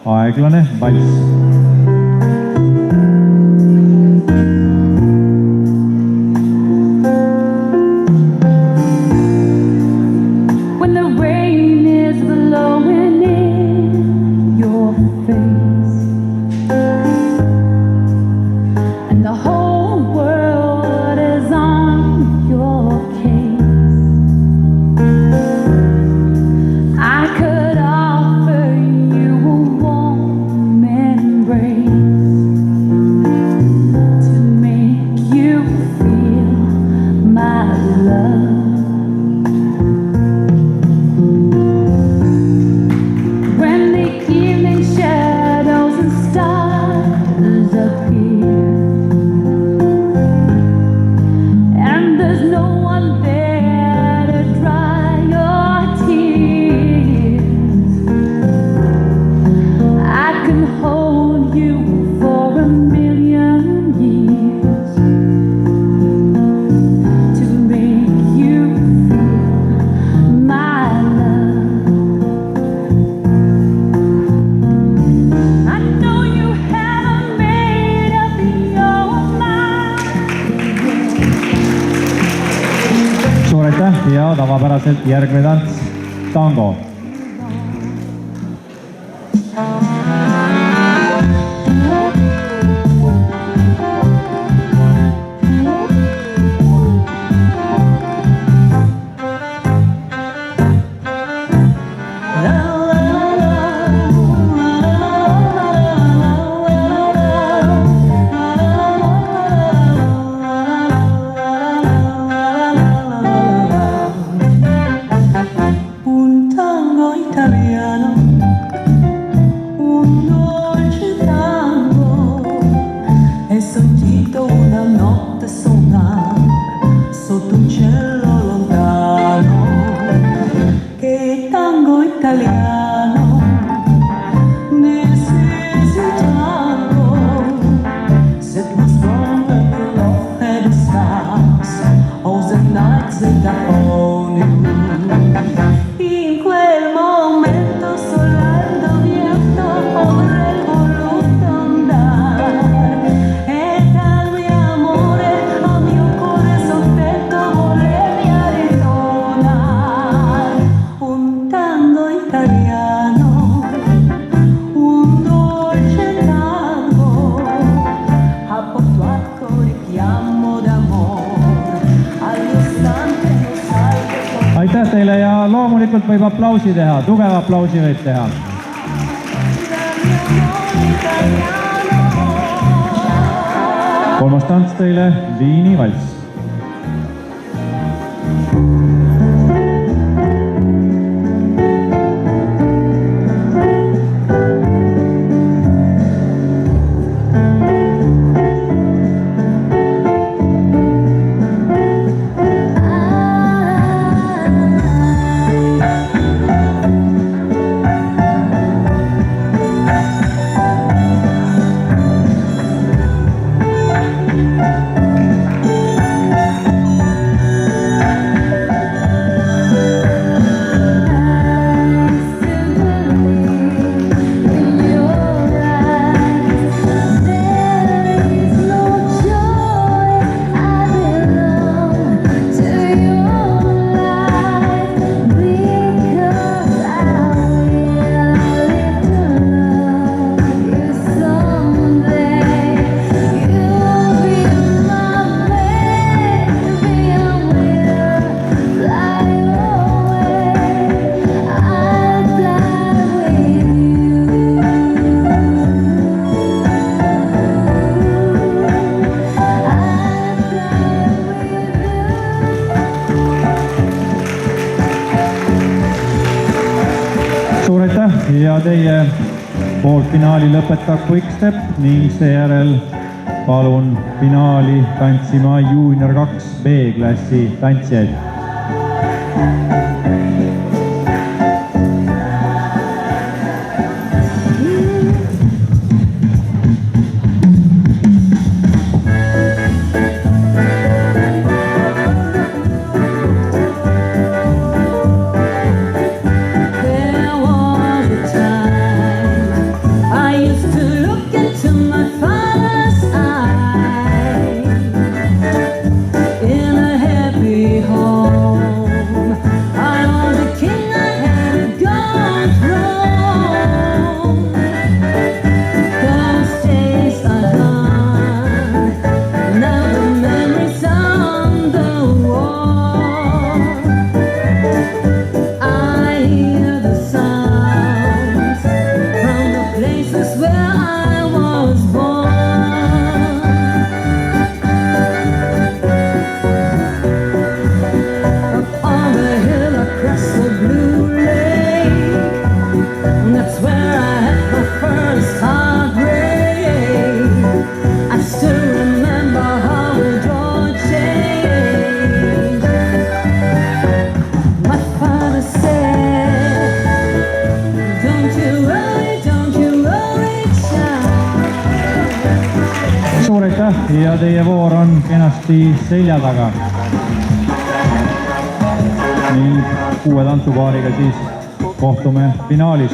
aeglane valss. When the rain is blowing in your face and the whole world is on your case, I could offer you a warm embrace to make you feel my love. When the evening shadows and stars appear and there's no one there to dry your tears, I can hold you for a million years to make you feel my love. I know you haven't made up your mind. Suur aitäh ja tavapäraselt järgmine tants, tango. Un tango italiano, un dolce tango, e sentito una notte suonare sotto un cielo lontano, che tango italiano, this is a tango, it was born when the love had the stars, all the nights that I own you. In quel momento solando viento avrei voluto andare e dal mio amore al mio cuore soffretto volevi ritornare. Un tango italiano, un dolce tango, ha portato richiamo d'amore all'istante lo sai che Aitäh teile ja loomulikult võib aplausi teha, tugeva aplausi võib teha. Kolmas tants teile, Viini valss. Suur aitäh ja teie poolfinaali lõpetab Quickstep ning seejärel palun finaali tantsima Junior 2 B-klassi tantsijaid. There was a time suur aitäh ja teie voor on kenasti selja taga. Ning 6 tantsupaariga siis kohtume finaalis.